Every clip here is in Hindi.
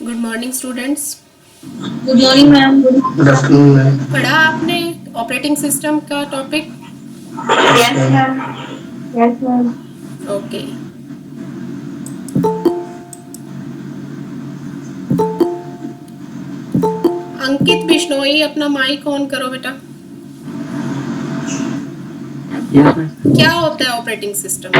Good morning students. Good morning ma'am. Good afternoon ma'am. पढ़ा आपने ऑपरेटिंग सिस्टम का topic? Yes ma'am. Yes ma'am. Okay. Ankit Bishnoi, अपना माइक ऑन करो बेटा। Yes ma'am. क्या होता है ऑपरेटिंग सिस्टम?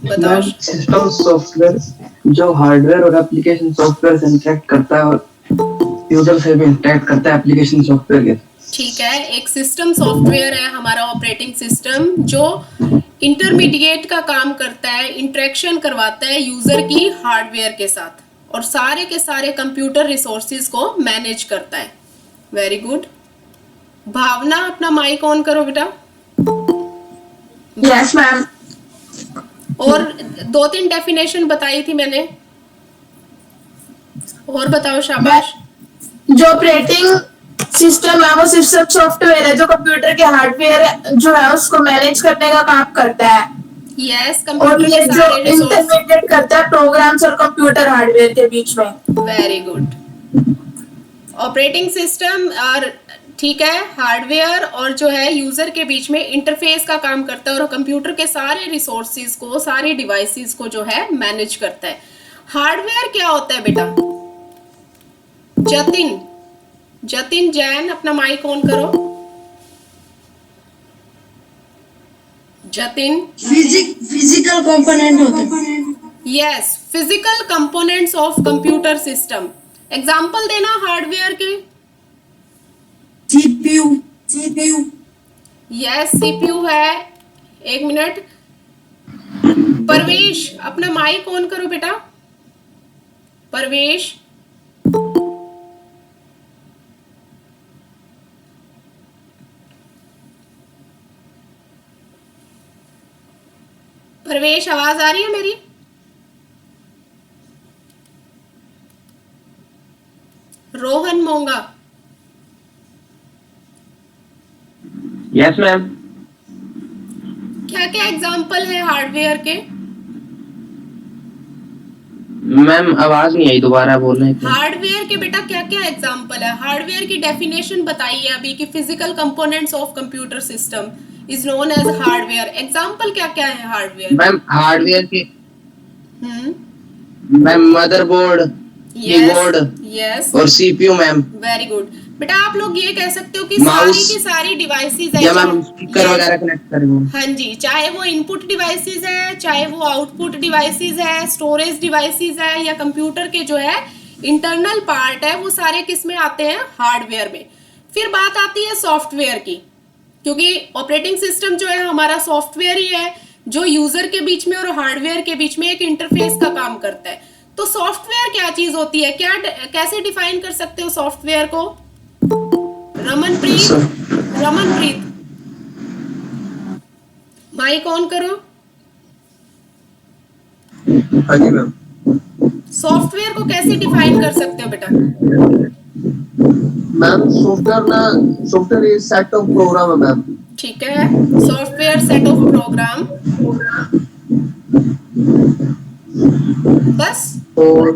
बताओ। मैम सिस्टम सॉफ्टवेयर जो हार्डवेयर और एप्लीकेशन सॉफ्टवेयर से इंटरेक्ट करता है और यूजर से भी इंटरेक्ट करता है एप्लीकेशन सॉफ्टवेयर के। ठीक है, एक सिस्टम सॉफ्टवेयर है हमारा ऑपरेटिंग सिस्टम जो इंटरमीडिएट का काम करता है, इंटरेक्शन करवाता है यूजर की हार्डवेयर के साथ और सारे के सारे कंप्यूटर रिसोर्सेज को मैनेज करता है। Very good. भावना, अपना माइक ऑन करो बेटा। Yes ma'am. और 2-3 डेफिनेशन बताई थी मैंने, और बताओ, शाबाश। जो ऑपरेटिंग सिस्टम है वो सिस्टम सॉफ्टवेयर है जो कंप्यूटर के हार्डवेयर जो है उसको मैनेज करने का काम करता है। यस, और कंप्यूटर ये के जो सारे रिसोर्स। इंटरमीडिएट करता है प्रोग्राम्स और कंप्यूटर हार्डवेयर के बीच में। Very good. ऑपरेटिंग सिस्टम और ठीक है, हार्डवेयर और जो है यूजर के बीच में इंटरफेस का काम करता है और कंप्यूटर के सारे रिसोर्सेज को, सारी डिवाइसेस को जो है मैनेज करता है। हार्डवेयर क्या होता है बेटा? जतिन जैन, अपना माइक ऑन करो। जतिन। फिजिकल कंपोनेंट होते हैं। Yes, physical components of computer system. Example देना हार्डवेयर के। सीपीयू। यस, सीपीयू है। 1 मिनट। परवेश, अपना माइक ऑन करो बेटा। परवेश। परवेश, आवाज आ रही है मेरी? रोहन मोंगा। Yes ma'am. क्या क्या एग्जाम्पल है हार्डवेयर के? मैम आवाज नहीं आई, दोबारा बोलना है। हार्डवेयर के बेटा क्या क्या एग्जाम्पल है? हार्डवेयर की डेफिनेशन बताइए अभी कि physical components of computer system is known as hardware. Example क्या क्या है हार्डवेयर? मैम हार्डवेयर के hmm. Ma'am motherboard, keyboard yes. और सीपीयू मैम। वेरी गुड बेटा, आप लोग ये कह सकते हो कि माउस सारी की सारी डिवाइसेस है या मैम स्पीकर वगैरह कनेक्ट करेंगे। हाँ जी, चाहे वो इनपुट डिवाइसेस है, चाहे वो आउटपुट डिवाइसेस है, स्टोरेज डिवाइसेस है, या कंप्यूटर के जो है इंटरनल पार्ट है, वो सारे किस में आते हैं? हार्डवेयर में। फिर बात आती है सॉफ्टवेयर की, क्योंकि ऑपरेटिंग सिस्टम जो है हमारा सॉफ्टवेयर ही है जो यूजर के बीच में और हार्डवेयर के बीच में एक इंटरफेस का काम करता है। तो सॉफ्टवेयर क्या चीज होती है? क्या कैसे डिफाइन कर सकते हो सॉफ्टवेयर को? रमनप्रीत, माइक ऑन करो। हाँ जी मैम। सॉफ्टवेयर को कैसे डिफाइन कर सकते हो बेटा? Ma'am software is set of program है मैम। ठीक है, सॉफ्टवेयर सेट ऑफ प्रोग्राम। बस? और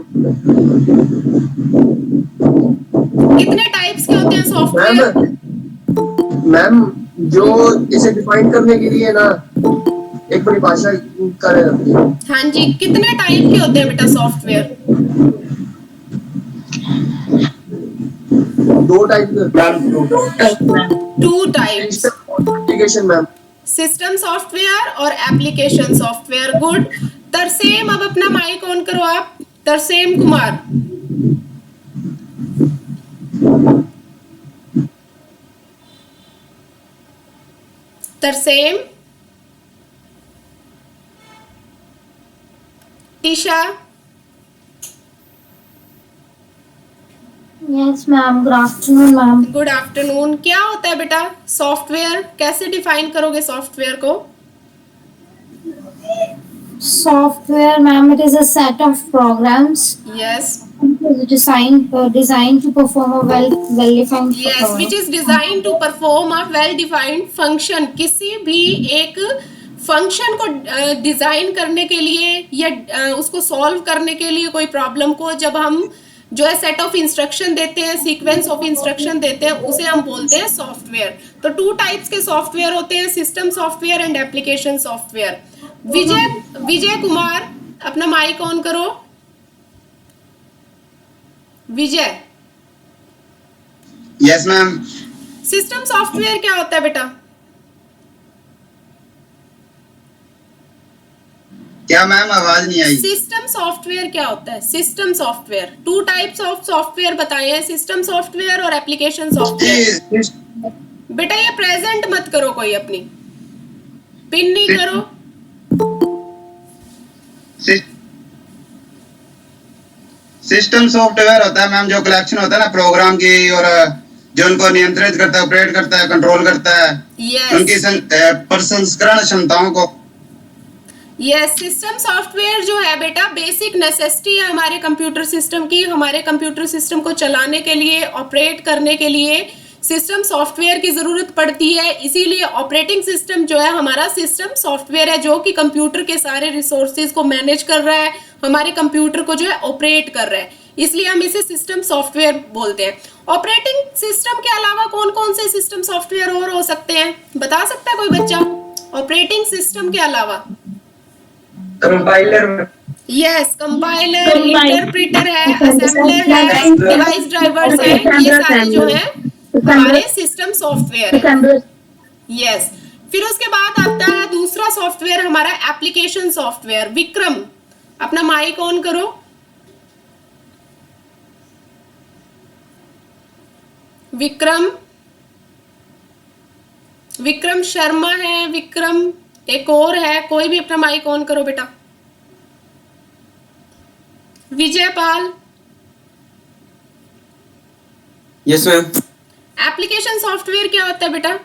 कितने टाइप्स के होते हैं सॉफ्टवेयर? मैम जो इसे डिफाइन करने के लिए ना एक परिभाषा करें। हाँ जी, कितने टाइप के होते हैं बेटा software? 2 type ma'am. 2 types. Application ma'am. System software और एप्लीकेशन सॉफ्टवेयर। गुड। तरसेम, अब अपना माइक ऑन करो आप। Tarsem Kumar. Tarsem. Trisha. Yes ma'am. Good afternoon ma'am. Good afternoon. क्या होता है बेटा सॉफ्टवेयर? कैसे डिफाइन करोगे सॉफ्टवेयर को? Software, ma'am, it is a set of programs yes. designed to perform a well-defined yes, which is design to perform a well defined function. किसी भी एक फंक्शन को डिजाइन करने के लिए या उसको सॉल्व करने के लिए कोई प्रॉब्लम को जब हम जो है सेट ऑफ इंस्ट्रक्शन देते हैं, सीक्वेंस ऑफ इंस्ट्रक्शन देते हैं, उसे हम बोलते हैं सॉफ्टवेयर। तो 2 टाइप्स के सॉफ्टवेयर होते हैं, system software and application software. Vijay Kumar अपना माइक ऑन करो। Vijay, yes ma'am. System software क्या होता है बेटा? क्या मैम, आवाज नहीं आई। सिस्टम सॉफ्टवेयर क्या होता है? System software 2 types of software बताए हैं, सिस्टम सॉफ्टवेयर और एप्लीकेशन सॉफ्टवेयर। बेटा ये प्रेजेंट मत करो, कोई अपनी पिन नहीं करो। सिस्टम सॉफ्टवेयर होता है मैम जो कलेक्शन होता है ना प्रोग्राम की, और जो उनको नियंत्रित करता है, ऑपरेट करता है, कंट्रोल करता है, यस उनकी प्रसंस्करण क्षमताओं को। यस, सिस्टम सॉफ्टवेयर जो है बेटा बेसिक नेसेसिटी है हमारे कंप्यूटर सिस्टम की। हमारे कंप्यूटर सिस्टम को चलाने के लिए, ऑपरेट करने के लिए सिस्टम सॉफ्टवेयर की जरूरत पड़ती है। इसीलिए ऑपरेटिंग सिस्टम जो है हमारा सिस्टम सॉफ्टवेयर है, जो कि कंप्यूटर के सारे रिसोर्सेज को मैनेज कर रहा है, हमारे कंप्यूटर को जो है ऑपरेट कर रहा है, इसलिए हम इसे सिस्टम सॉफ्टवेयर बोलते हैं। ऑपरेटिंग सिस्टम के अलावा कौन कौन से सिस्टम सॉफ्टवेयर और हो सकते हैं, बता सकता है कोई बच्चा? ऑपरेटिंग सिस्टम के अलावा कंपाइलर। यस, कंपाइलर, इंटरप्रेटर है, असेंबलर है, डिवाइस ड्राइवर्स है, ये सारे जो है हमारे सिस्टम सॉफ्टवेयर है। यस, फिर उसके बाद आता है दूसरा सॉफ्टवेयर हमारा एप्लीकेशन सॉफ्टवेयर। विक्रम अपना माइक ऑन करो। विक्रम शर्मा है, विक्रम एक और है, कोई भी अपना माइक ऑन करो बेटा। Vijay Pal. Yes ma'am. Application software क्या होता है बेटा?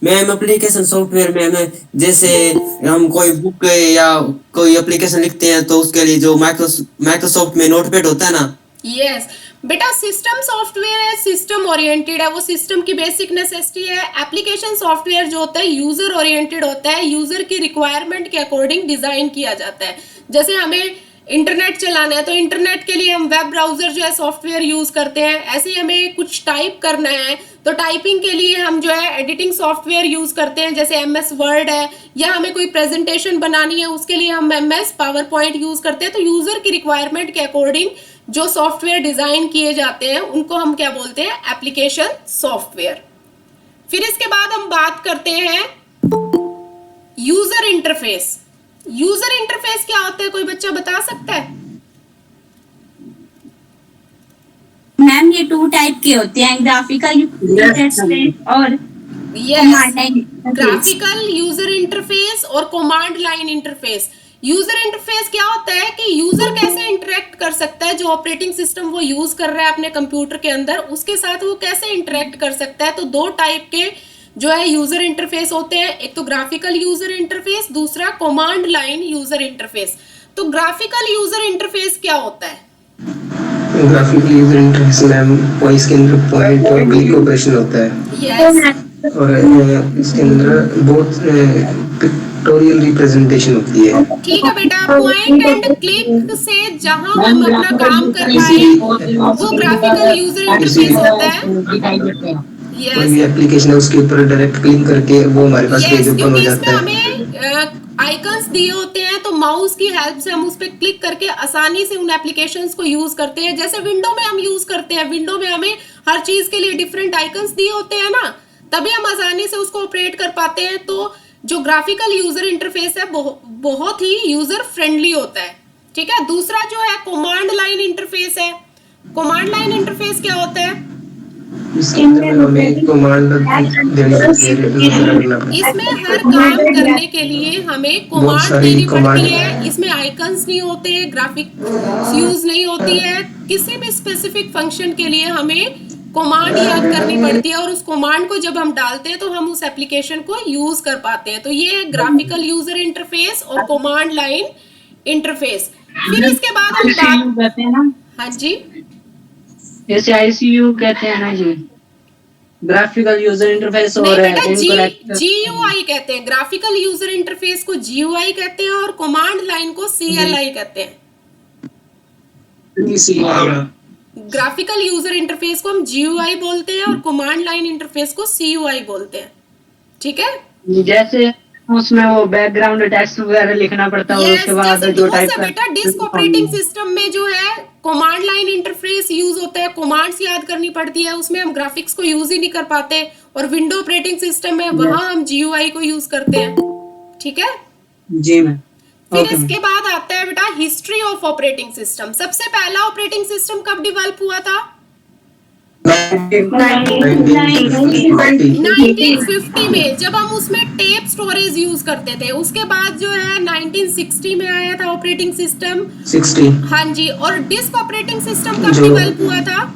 मैम एप्लीकेशन सॉफ्टवेयर में हमें जैसे हम कोई बुक या कोई एप्लीकेशन लिखते हैं तो उसके लिए जो माइक्रोसॉफ्ट में नोटपैड होता है ना। यस बेटा, सिस्टम सॉफ्टवेयर है, सिस्टम ओरिएंटेड है, वो सिस्टम की बेसिक नेसेसिटी है। एप्लीकेशन सॉफ्टवेयर जो होता है यूजर ओरिएंटेड होता है, यूजर की रिक्वायरमेंट के अकॉर्डिंग डिजाइन किया जाता है। जैसे हमें इंटरनेट चलाना है तो इंटरनेट के लिए हम वेब ब्राउजर जो है सॉफ्टवेयर यूज करते हैं। ऐसे ही हमें कुछ टाइप करना है तो टाइपिंग के लिए हम जो है एडिटिंग सॉफ्टवेयर यूज करते हैं, जैसे MS वर्ड है, या हमें कोई प्रेजेंटेशन बनानी है उसके लिए हम MS पावर पॉइंट यूज करते हैं। तो यूजर की रिक्वायरमेंट के अकॉर्डिंग जो सॉफ्टवेयर डिजाइन किए जाते हैं उनको हम क्या बोलते हैं? Application software. फिर इसके बाद हम बात करते हैं यूजर इंटरफेस। यूजर इंटरफेस क्या होता है, कोई बच्चा बता सकता है? मैम ये 2 टाइप के होते हैं, ग्राफिकल इंटरफेस और ग्राफिकल यूजर इंटरफेस और command line interface. User interface क्या होता है कि यूजर कैसे इंटरेक्ट कर सकता है, जो ऑपरेटिंग सिस्टम वो यूज कर रहा है अपने कंप्यूटर के अंदर, उसके साथ वो कैसे इंटरेक्ट कर सकता है। तो 2 टाइप के जो है यूजर इंटरफेस होते हैं, एक तो ग्राफिकल यूजर इंटरफेस, दूसरा कमांड लाइन यूजर इंटरफेस। तो ग्राफिकल यूजर इंटरफेस क्या होता है? ग्राफिकल यूजर इंटरफेस में वॉइस के अंदर पॉइंट और क्लिक ऑपरेशन होता है। यस, और इसके अंदर बहुत पिक्टोरियल रिप्रेजेंटेशन होती है। ठीक है बेटा, पॉइंट एंड क्लिक से जहां हम अपना काम कर पाए वो ग्राफिकल यूजर इंटरफेस होता है। कोई भी एप्लीकेशन है उसके ऊपर डायरेक्ट क्लिक करके वो हमारे पास पेज ओपन हो जाता है। हमें आइकन्स दिए होते हैं तो माउस की हेल्प से हम उस पर क्लिक करके आसानी से उन एप्लीकेशंस को यूज करते हैं। जैसे विंडो में हम यूज करते हैं, विंडो में हमें हर चीज के लिए डिफरेंट आइकन्स दिए होते हैं ना, तभी हम आसानी से उसको ऑपरेट कर पाते हैं। तो जो ग्राफिकल यूजर इंटरफेस है बहुत ही यूजर फ्रेंडली होता है। ठीक है, दूसरा जो है कमांड लाइन इंटरफेस है। कमांड लाइन इंटरफेस क्या होता है? इसके अंदर हमें कमांड देनी पड़ती है। इसमें हर काम करने के लिए हमें कमांड देनी पड़ती है। इसमें आइकन्स नहीं होते, ग्राफिक्स यूज नहीं होती है। किसी भी स्पेसिफिक फंक्शन के लिए हमें कमांड याद करनी पड़ती है और उस कमांड को जब हम डालते हैं तो हम उस एप्लीकेशन को यूज कर पाते हैं। तो ये है ग्राफिकल यूजर इंटरफेस और कमांड लाइन इंटरफेस। फिर इसके बाद हम कहते हैं ना, हाँ जी, जैसे ICU कहते हैं ना जी, ग्राफिकल यूजर इंटरफेस नहीं और बेटा, इनकरेक्ट GUI कहते हैं। ग्राफिकल यूजर इंटरफेस को GUI कहते हैं और कमांड लाइन को CLI कहते हैं। ग्राफिकल यूजर इंटरफेस को हम GUI बोलते हैं और कमांड लाइन इंटरफेस को CUI बोलते हैं। ठीक है, जैसे उसमें वो बैकग्राउंड टेक्स्ट वगैरह लिखना पड़ता है और उसके बाद जैसे जो टाइप बेटा डिस्क ऑपरेटिंग सिस्टम में जो है कमांड लाइन इंटरफेस यूज होता है, कमांड्स याद करनी पड़ती है, उसमें हम ग्राफिक्स को यूज ही नहीं कर पाते। और विंडो ऑपरेटिंग सिस्टम में वहां हम GUI को यूज करते हैं। ठीक है, जी मैम। फिर इसके बाद आता है बेटा हिस्ट्री ऑफ ऑपरेटिंग सिस्टम। सबसे पहला ऑपरेटिंग सिस्टम कब डेवलप हुआ था? 1950 में, जब हम उसमें टेप स्टोरेज यूज करते थे। उसके बाद जो है 1960 में आया था ऑपरेटिंग सिस्टम। 60 हाँ जी, और डिस्क ऑपरेटिंग सिस्टम कब डेवलप हुआ था?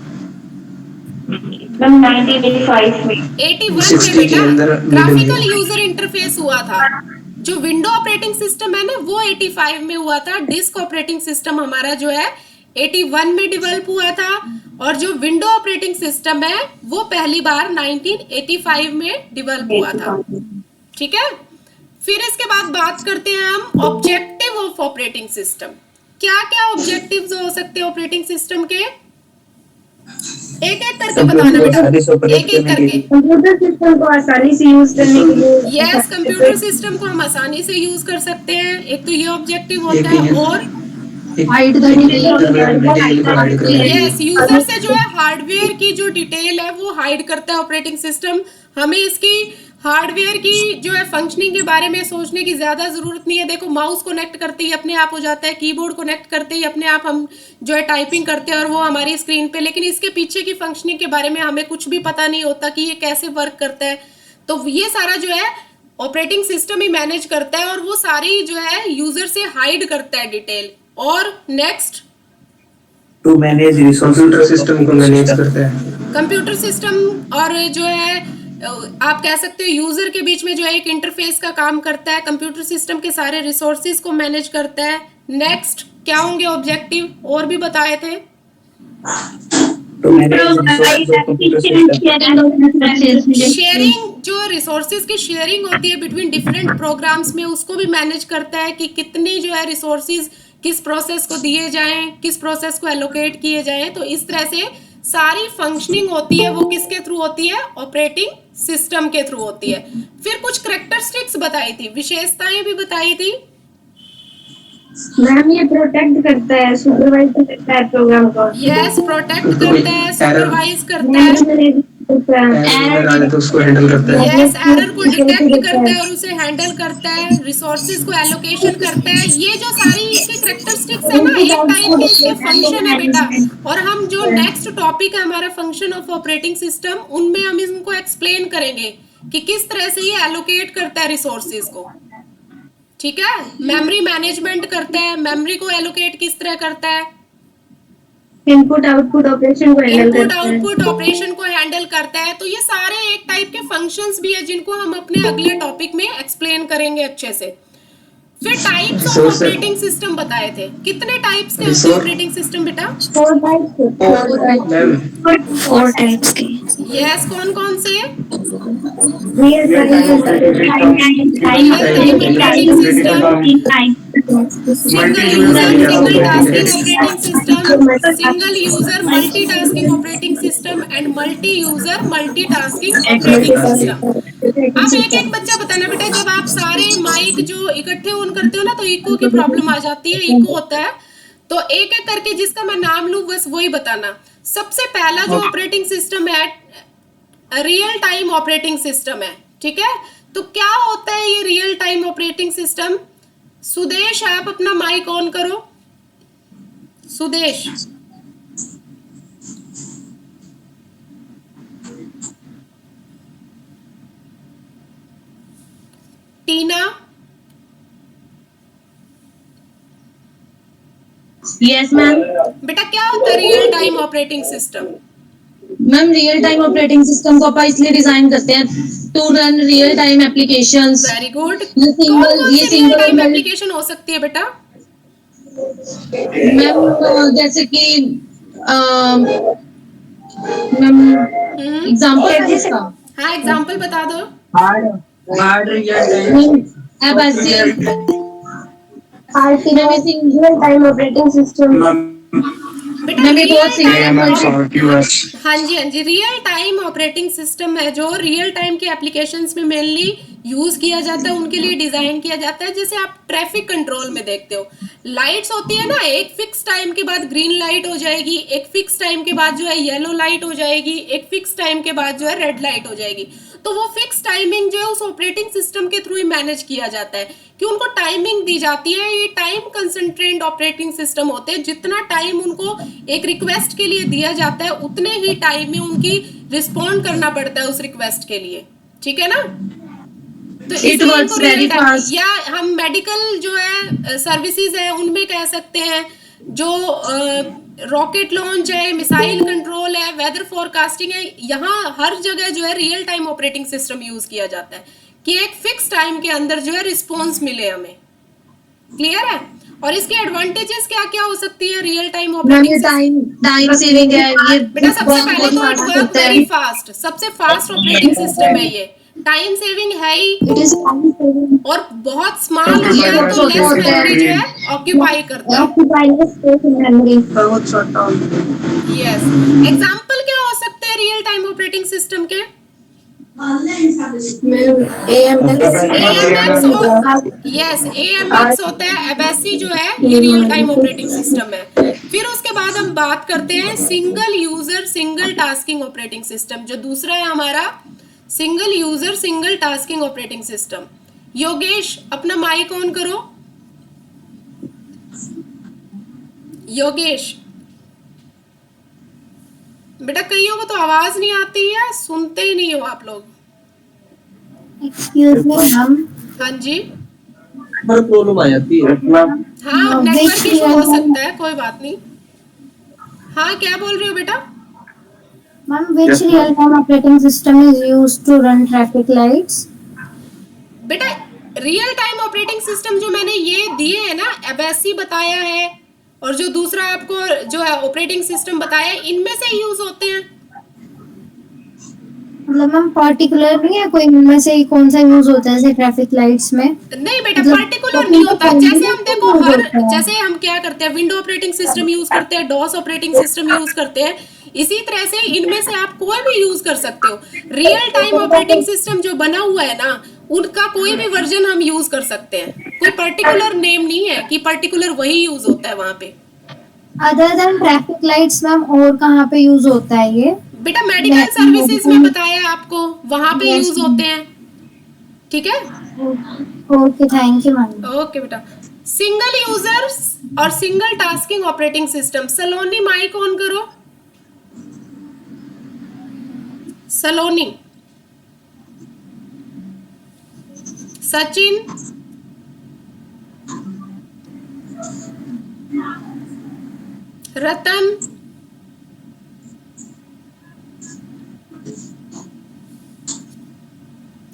1985 में। 81 में बेटा ग्राफिकल यूजर इंटरफेस हुआ था। जो विंडो ऑपरेटिंग सिस्टम है ना वो 85 में हुआ था। डिस्क ऑपरेटिंग सिस्टम हमारा जो है 81 में डेवलप हुआ था और जो विंडो ऑपरेटिंग सिस्टम है वो पहली बार 1985 में डेवलप हुआ था। ठीक है, फिर इसके बाद बात करते हैं हम ऑब्जेक्टिव ऑफ ऑपरेटिंग सिस्टम। क्या क्या ऑब्जेक्टिव्स हो सकते हैं ऑपरेटिंग सिस्टम के? एक एक करके बताना बेटा, एक एक करके। कंप्यूटर सिस्टम को आसानी से यूज करने के लिए यस, कंप्यूटर सिस्टम को हम आसानी से यूज कर सकते हैं। एक तो ये ऑब्जेक्टिव होता है और यस, यूजर से जो है हार्डवेयर की जो डिटेल है वो हाइड करता है ऑपरेटिंग सिस्टम। हमें इसकी हार्डवेयर की जो है फंक्शनिंग के बारे में सोचने की ज्यादा जरूरत नहीं है। देखो, माउस कनेक्ट करते ही अपने आप हो जाता है, कीबोर्ड कनेक्ट करते ही अपने आप हम जो है टाइपिंग करते हैं और वो हमारी स्क्रीन पे, लेकिन इसके पीछे की फंक्शनिंग के बारे में हमें कुछ भी पता नहीं होता कि ये कैसे वर्क करता है। तो ये सारा जो है ऑपरेटिंग सिस्टम ही मैनेज करता है और वो सारी जो है यूजर से हाइड करता है डिटेल। और next, to manage computer system को मैनेज करता है। कंप्यूटर सिस्टम और जो है आप कह सकते हो यूजर के बीच में जो है एक इंटरफेस का काम करता है। कंप्यूटर सिस्टम के सारे रिसोर्सेज को मैनेज करता है। नेक्स्ट क्या होंगे ऑब्जेक्टिव? और भी बताए थे। शेयरिंग, जो रिसोर्सेज की शेयरिंग होती है बिटवीन डिफरेंट प्रोग्राम्स में, उसको भी मैनेज करता है कि कितनी जो है रिसोर्सेज किस प्रोसेस को दिए जाएं, किस प्रोसेस को एलोकेट किए जाएं। तो इस तरह से सारी फंक्शनिंग होती है वो किसके थ्रू होती है? ऑपरेटिंग सिस्टम के थ्रू होती है। फिर कुछ कैरेक्टरिस्टिक्स बताई थी, विशेषताएं भी बताई थी। मैम ये प्रोटेक्ट करता है, सुपरवाइज करता है प्रोग्राम को। यस, प्रोटेक्ट करता है, सुपरवाइज करता है, एरर तो उसको हैंडल करता है। यस, एरर को डिटेक्ट करता है और उसे हैंडल करता है, रिसोर्सेज को एलोकेशन करता है। ये जो सारी इसके कैरेक्टरिस्टिक्स है ना, एक टाइप के इसके फंक्शन है बेटा। और हम जो नेक्स्ट टॉपिक है हमारा फंक्शन ऑफ ऑपरेटिंग सिस्टम, उनमें हम इनको एक्सप्लेन करेंगे कि किस तरह से ये एलोकेट करता है रिसोर्सेज को। ठीक है, मेमोरी मैनेजमेंट करता है, मेमोरी को एलोकेट किस तरह करता है, इनपुट आउटपुट ऑपरेशन को हैंडल इनपुट करता है। आउटपुट ऑपरेशन को हैंडल करता है। तो ये सारे एक टाइप के फंक्शंस भी है जिनको हम अपने अगले टॉपिक में एक्सप्लेन करेंगे अच्छे से। फिर टाइप्स ऑफ ऑपरेटिंग सिस्टम बताए थे। कितने टाइप्स के होते हैं ऑपरेटिंग सिस्टम बेटा? 4 टाइप्स के। यस, कौन कौन से? Single user multitasking operating system and multi user multitasking operating system. अब एक एक बच्चा बताना बेटा, जब आप सारे माइक जो इकट्ठे ऑन करते हो ना तो इको की प्रॉब्लम आ जाती है, इको होता है। तो एक एक करके जिसका मैं नाम लूं बस वही बताना। सबसे पहला जो ऑपरेटिंग सिस्टम है रियल टाइम ऑपरेटिंग सिस्टम है। ठीक है, तो क्या होता है ये real time operating system? Sudesh, आप अपना माइक ऑन करो। Sudesh, Tina, yes ma'am. बेटा क्या होता है real time operating system? Ma'am real time operating system को अपन इसलिए डिजाइन करते हैं to run real time applications. Very good. ये रियल टाइम एप्लीकेशन हो सकती है बेटा? मैम जैसे कि मैम हम्म, एग्जांपल इसका हाँ एग्जाम्पल बता दो। Hard real time real time operating system. बेटा मैम ये बहुत रियल टाइम, सिंपल हाँ जी रियल टाइम ऑपरेटिंग सिस्टम है जो रियल टाइम के एप्लीकेशंस में मेनली यूज किया जाता है, उनके लिए डिजाइन किया जाता है। जैसे आप ट्रैफिक कंट्रोल में देखते हो, लाइट्स होती है ना, एक फिक्स टाइम के बाद ग्रीन लाइट हो जाएगी, एक फिक्स टाइम के बाद जो है येलो लाइट हो जाएगी, एक फिक्स टाइम के बाद जो है रेड लाइट हो जाएगी। तो वो फिक्स टाइमिंग जो है उस ऑपरेटिंग सिस्टम के थ्रू ही मैनेज किया जाता है कि उनको टाइमिंग दी जाती है। ये टाइम कंसंट्रेंट ऑपरेटिंग सिस्टम होते हैं, जितना टाइम उनको एक रिक्वेस्ट के लिए दिया जाता है उतने ही टाइम में उनकी रिस्पॉन्ड करना पड़ता है उस रिक्वेस्ट के लिए, ठीक है ना। तो It इसलिए works इनको real very time- fast. या हम मेडिकल जो है सर्विसेज है उनमें कह सकते हैं, जो रॉकेट लॉन्च है, मिसाइल कंट्रोल है, वेदर फोरकास्टिंग है, यहाँ हर जगह जो है real time operating system use किया जाता है कि एक फिक्स टाइम के अंदर जो है रिस्पॉन्स मिले हमें। क्लियर है। और इसके एडवांटेजेस क्या क्या हो सकती है रियल टाइम मैम ऑपरेटिंग ये सिस्टम? टाइम सेविंग है, ये बेटा सबसे बहुत पहले तो इट वर्क होता वेरी है। फास्ट, सबसे फास्ट ऑपरेटिंग सिस्टम है ये, टाइम सेविंग है ही, इट इज टाइम सेविंग और बहुत स्मॉल होता है तो लेस मेमोरी जो है ऑक्यूपाई करता है। Occupying space in memory. बहुत छोटा यस, एग्जांपल क्या हो सकते हैं रियल टाइम ऑपरेटिंग सिस्टम के? यस, AMX होता है, एबेसी जो है ये रियल टाइम ऑपरेटिंग सिस्टम है। फिर उसके बाद हम बात करते हैं single user single tasking operating system, जो दूसरा है हमारा single user single tasking operating system. Yogesh अपना माइक ऑन करो। योगेश बेटा, कईयों को तो आवाज नहीं आती है, सुनते ही नहीं हो आप लोग। Excuse me ma'am. हाँ जी, प्रॉब्लम आ जाती है। हाँ नेटवर्क इशू हो सकता है, कोई बात नहीं। हाँ क्या बोल रहे हो बेटा? Ma'am which real time operating system is used to run traffic lights? बेटा रियल टाइम ऑपरेटिंग सिस्टम जो मैंने ये दिए है ना, एबेसी बताया है और जो दूसरा आपको जो है ऑपरेटिंग सिस्टम बताया है, इनमें से यूज होते हैं। मतलब मैम पर्टिकुलर नहीं है कोई इनमें से कौन सा यूज होता है जैसे ट्रैफिक लाइट्स में? नहीं बेटा, मतलब पर्टिकुलर नहीं होता। तो जैसे हम देखो यूज हर, होता है। जैसे हम क्या करते हैं, विंडो ऑपरेटिंग सिस्टम यूज करते हैं, डॉस ऑपरेटिंग सिस्टम यूज करते हैं, इसी तरह से इनमें से आप कोई भी यूज कर सकते हो। रियल टाइम ऑपरेटिंग सिस्टम जो बना हुआ है ना, उनका कोई भी वर्जन हम यूज कर सकते हैं। कोई पर्टिकुलर नेम नहीं है कि पर्टिकुलर वही यूज होता है वहां पे। Other than traffic lights ma'am और कहाँ पे यूज होता है ये? बेटा मेडिकल सर्विसेज में बताया आपको, वहां पे यूज होते हैं, ठीक है। Okay thank you ma'am. Okay बेटा, सिंगल यूजर्स और single tasking operating system. Saloni mic on करो। सलोनी, सचिन, रतन,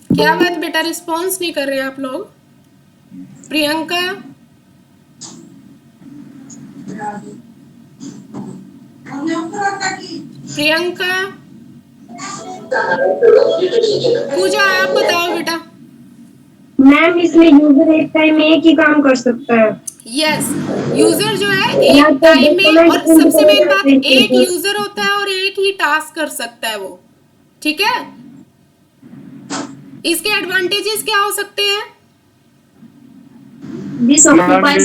क्या बात बेटा, रिस्पॉन्स नहीं कर रहे आप लोग? प्रियंका, प्रियंका, पूजा आप बताओ बेटा। मैम इसमें यूजर एक टाइम में एक ही काम कर सकता है। यस, यूजर जो है एक टाइम में, और सबसे मेन बात, एक यूजर होता है और एक ही टास्क कर सकता है वो, ठीक है। इसके एडवांटेजेस क्या हो सकते हैं? दिस ऑक्युपाइज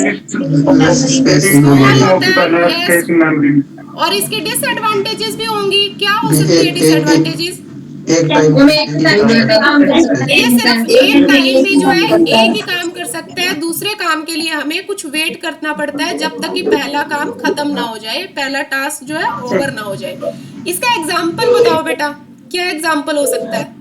और इसके डिसएडवांटेजेस भी होंगी। क्या हो सकती है डिसएडवांटेजेस? एक टाइम हम एक टाइम पे काम कर सकते ये हैं। सिर्फ एक टाइम में जो है एक ही काम कर सकता है, दूसरे काम के लिए हमें कुछ वेट करना पड़ता है जब तक कि पहला काम खत्म ना हो जाए, पहला टास्क जो है ओवर ना हो जाए। इसका एग्जांपल बताओ बेटा, क्या एग्जांपल हो सकता है?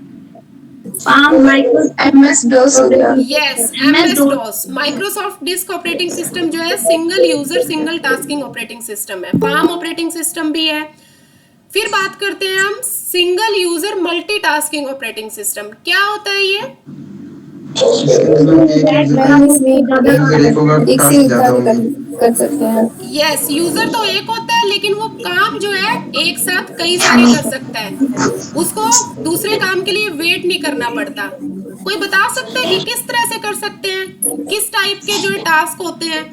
MS DOS हो गया। Yes, MS DOS, Microsoft disk operating system जो है single user single tasking operating system है। फार्म ऑपरेटिंग सिस्टम भी है। फिर बात करते हैं हम single user multitasking operating system. क्या होता है ये? कर सकते हैं। यस, यूजर तो एक होता है लेकिन वो काम जो है एक साथ कई सारे कर सकता है, उसको दूसरे काम के लिए वेट नहीं करना पड़ता। कोई बता सकता है कि किस तरह से कर सकते हैं, किस टाइप के जो टास्क होते हैं?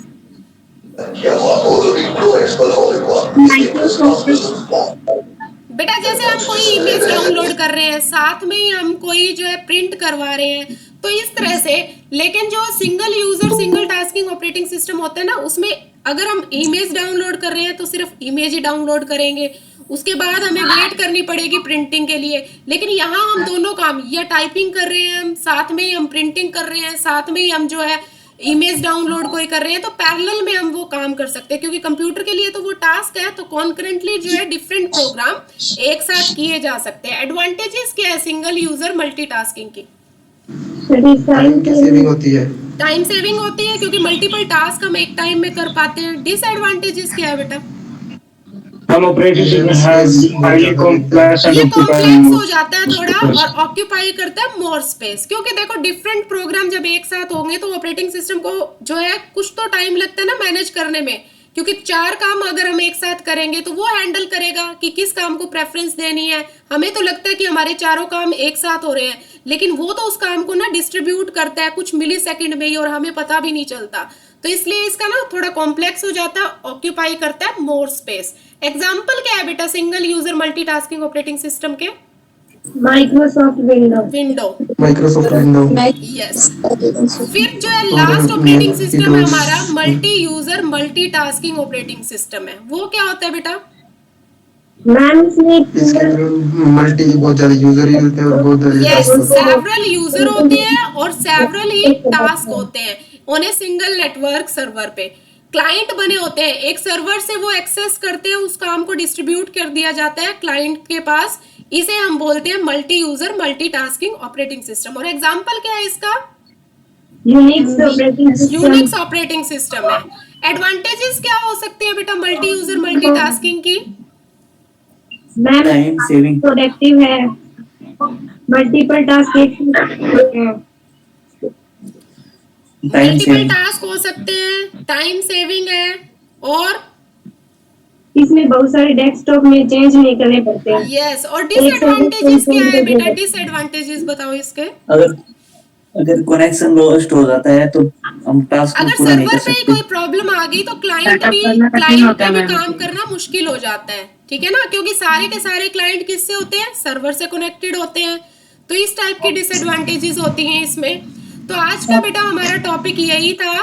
बेटा जैसे हम कोई इमेज डाउनलोड कर रहे हैं, साथ में ही हम कोई जो है प्रिंट करवा रहे हैं, तो इस तरह से। लेकिन जो single user single tasking operating system होता है ना, उसमें अगर हम इमेज डाउनलोड कर रहे हैं तो सिर्फ इमेज ही डाउनलोड करेंगे, उसके बाद हमें वेट करनी पड़ेगी प्रिंटिंग के लिए। लेकिन यहाँ हम दोनों काम, या टाइपिंग कर रहे हैं हम, साथ में ही हम प्रिंटिंग कर रहे हैं, साथ में ही हम जो है इमेज डाउनलोड कोई कर रहे हैं, तो पैरेलल में हम वो काम कर सकते हैं। क्योंकि कंप्यूटर के लिए तो वो टास्क है, तो कॉन्करेंटली जो है डिफरेंट प्रोग्राम एक साथ किए जा सकते हैं। एडवांटेजेस क्या है सिंगल यूजर मल्टीटास्किंग की? सेविंग होती है। टाइम सेविंग होती है क्योंकि मल्टीपल टास्क हम एक टाइम में कर पाते हैं। डिसएडवांटेजेस क्या है बेटा? ये कॉम्प्लेक्स हो जाता है थोड़ा और ऑक्यूपाई करता है मोर स्पेस। क्योंकि देखो डिफरेंट प्रोग्राम जब एक साथ होंगे तो ऑपरेटिंग सिस्टम को जो है कुछ तो टाइम लगता है ना मैनेज करने में। क्योंकि 4 काम अगर हम एक साथ करेंगे तो वो हैंडल करेगा कि किस काम को प्रेफरेंस देनी है। हमें तो लगता है कि हमारे चारों काम एक साथ हो रहे हैं, लेकिन वो तो उस काम को ना डिस्ट्रीब्यूट करता है कुछ मिली सेकेंड में ही, और हमें पता भी नहीं चलता। तो इसलिए इसका ना थोड़ा कॉम्प्लेक्स हो जाता है, ऑक्यूपाई करता है मोर स्पेस। एग्जाम्पल क्या है बेटा single user multitasking operating system के? Microsoft Microsoft window. यस। फिर जो है लास्ट ऑपरेटिंग सिस्टम है हमारा multi user multitasking operating system है। वो क्या होता है बेटा? मल्टी बहुत ज्यादा यूजर ही होते हैं और बहुत यस, ज्यादा सेवरल यूजर होते हैं और सेवरल ही टास्क होते हैं on a single network server पे। क्लाइंट बने होते हैं, एक सर्वर से वो एक्सेस करते हैं, उस काम को डिस्ट्रीब्यूट कर दिया जाता है क्लाइंट के पास। इसे हम बोलते हैं multi user multitasking operating system. और एग्जांपल क्या है इसका? यूनिक्स ऑपरेटिंग सिस्टम है। एडवांटेजेस क्या हो सकते हैं बेटा मल्टी यूजर मल्टीटास्किंग की? टाइम सेविंग, प्रोडक्टिव है, मल्टीपल टास्क मल्टीपल टास्क हो सकते हैं, टाइम सेविंग है, और इसमें बहुत सारे डेस्कटॉप में चेंज नहीं करने पड़ते हैं। यस। और डिसएडवांटेजेस क्या है बेटा? डिसएडवांटेजेस बताओ इसके। अगर कनेक्शन लॉस्ट हो जाता है तो हम टास्क अगर पूरा नहीं कर सर्वर पे सकते। कोई प्रॉब्लम आ गई तो क्लाइंट पे भी काम करना मुश्किल हो जाता है, ठीक है ना? क्योंकि सारे के सारे क्लाइंट किससे होते हैं? सर्वर से कनेक्टेड होते हैं। तो इस टाइप की डिसएडवांटेजेस होती हैं इसमें। तो आज का बेटा हमारा टॉपिक यही था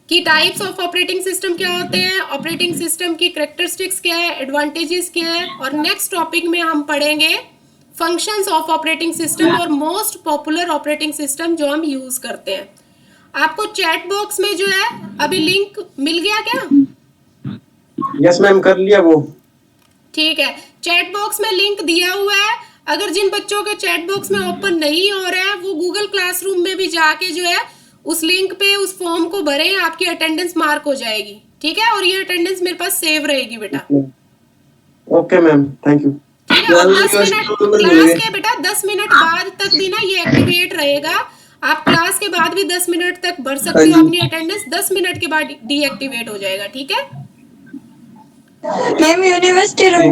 कि टाइप्स ऑफ ऑपरेटिंग सिस्टम क्या होते हैं, ऑपरेटिंग सिस्टम की कैरेक्टरिस्टिक्स क्या है, एडवांटेजेस क्या है। और नेक्स्ट टॉपिक में हम पढ़ेंगे फंक्शंस ऑफ ऑपरेटिंग सिस्टम और मोस्ट पॉपुलर ऑपरेटिंग सिस्टम जो हम यूज करते हैं। आपको चैट बॉक्स में जो है अभी लिंक मिल गया क्या? यस मैम, कर लिया वो। ठीक है, चैट बॉक्स में लिंक दिया हुआ है। अगर जिन बच्चों के चैट बॉक्स में ओपन नहीं हो रहा है वो गूगल क्लासरूम में भी जाके जो है उस लिंक पे उस फॉर्म को भरें, आपकी अटेंडेंस मार्क हो जाएगी, ठीक है? और ये अटेंडेंस मेरे पास सेव रहेगी बेटा। Okay ma'am, thank you. ठीक है, और 10 मिनट क्लास के बेटा 10 मिनट बाद तक भी ना ये एक्टिवेट रहेगा। आप क्लास के बाद भी 10 मिनट तक भर सकते हो अपनी अटेंडेंस, 10 मिनट के बाद डीएक्टिवेट हो जाएगा, ठीक है? मैम यूनिवर्सिटी रोल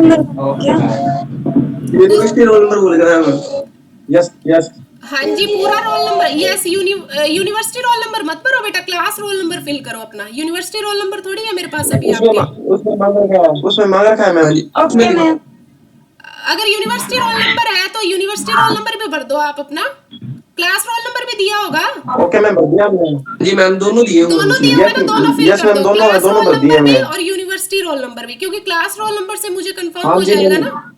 नंबर बोल रहा है। Yes yes. हाँ जी, पूरा roll number. Yes, university roll number मत भरो बेटा, क्लास रोल नंबर फिल करो अपना। यूनिवर्सिटी रोल नंबर थोड़ी है मेरे पास अभी आपके। उसमें मांग रखा है मैम। Okay ma'am. अगर यूनिवर्सिटी रोल नंबर है तो यूनिवर्सिटी रोल नंबर पे भर दो आप अपना। क्लास रोल नंबर भी दिया होगा। ओके मैम, भर दिया मैंने। जी मैम, दोनों दिए हुए हैं। दोनों दिए हुए ना, दोनों फिल कर दो। दोनों भर दिए भी मैंने। और यूनिवर्सिटी रोल नंबर भी, क्योंकि क्लास रोल नंबर से मुझे कंफर्म हो जाएगा ना।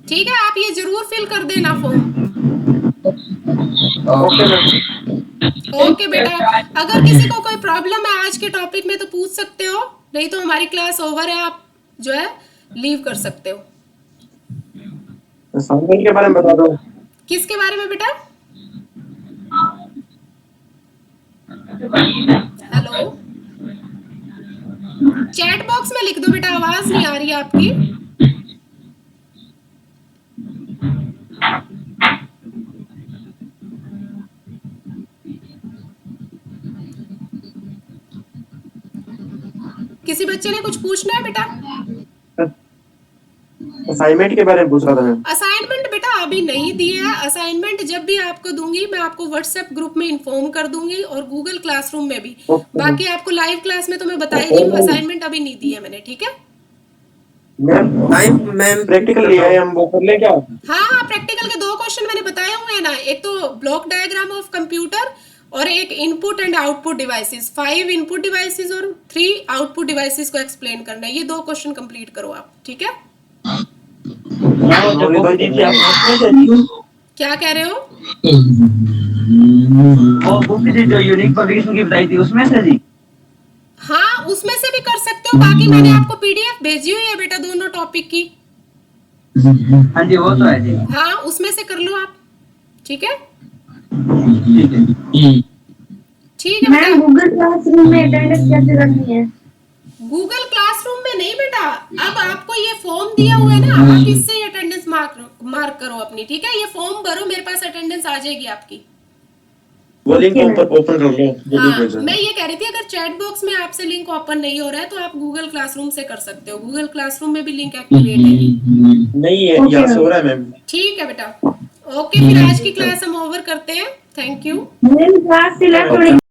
ठीक है, आप ये जरूर फिल कर देना फॉर्म। ओके बेटा, अगर किसी को कोई प्रॉब्लम है आज के टॉपिक में तो पूछ सकते हो, नहीं तो हमारी क्लास ओवर है, आप जो है लीव कर सकते हो। असाइनमेंट के बारे में बता दो। किसके बारे में बेटा? हेलो, चैट बॉक्स में लिख दो बेटा, आवाज नहीं आ रही है आपकी। किसी बच्चे ने कुछ पूछना है बेटा? असाइनमेंट के बारे में पूछ रहा था मैम। असाइनमेंट बेटा अभी नहीं दिया है। असाइनमेंट जब भी आपको दूंगी मैं आपको व्हाट्सएप ग्रुप में इन्फॉर्म कर दूंगी और गूगल क्लासरूम में भी। बाकी आपको लाइव क्लास में तो मैं बता ही रही हूँ, असाइनमेंट अभी नहीं दी है मैंने, ठीक है? मैम प्रैक्टिकल लिया है, हम वो कर ले क्या? हाँ, प्रैक्टिकल के 2 क्वेश्चन मैंने बताए हुए हैं ना, एक तो ब्लॉक डायग्राम ऑफ कंप्यूटर और एक input and output devices. 5 input devices और 3 आउटपुट डिवाइसेस को एक्सप्लेन करना है। ये 2 क्वेश्चन कंप्लीट करो आप, ठीक है? क्या कह रहे हो? वो बुक जो यूनिक पब्लिकेशन की बताई थी उसमें से जी? हाँ, उसमें से भी कर सकते हो। बाकी मैंने आपको पीडीएफ भेजी हुई है बेटा दोनों टॉपिक की। हाँ जी, वो तो है जी। हाँ, उसमें से कर लो आप, ठीक है? ठीक है बेटा। गूगल क्लासरूम में अटेंडेंस कैसे करनी है? गूगल क्लासरूम में नहीं बेटा, अब आपको ये फॉर्म दिया हुआ है ना, आप इससे अटेंडेंस मार्क करो अपनी, ठीक है? ये फॉर्म भरो, मेरे पास अटेंडेंस आ जाएगी आपकी। वो लिंक ओपन कर लो। हाँ, मैं ये कह रही थी अगर चैट बॉक्स में आपसे लिंक ओपन नहीं हो रहा है तो आप गूगल क्लासरूम से कर सकते हो। गूगल क्लासरूम में भी लिंक एक्टिवेट है। नहीं है, यहाँ से हो रहा है मैम। ठीक है बेटा, ओके। फिर आज की क्लास हम ओवर करते हैं। Thank you. क्लास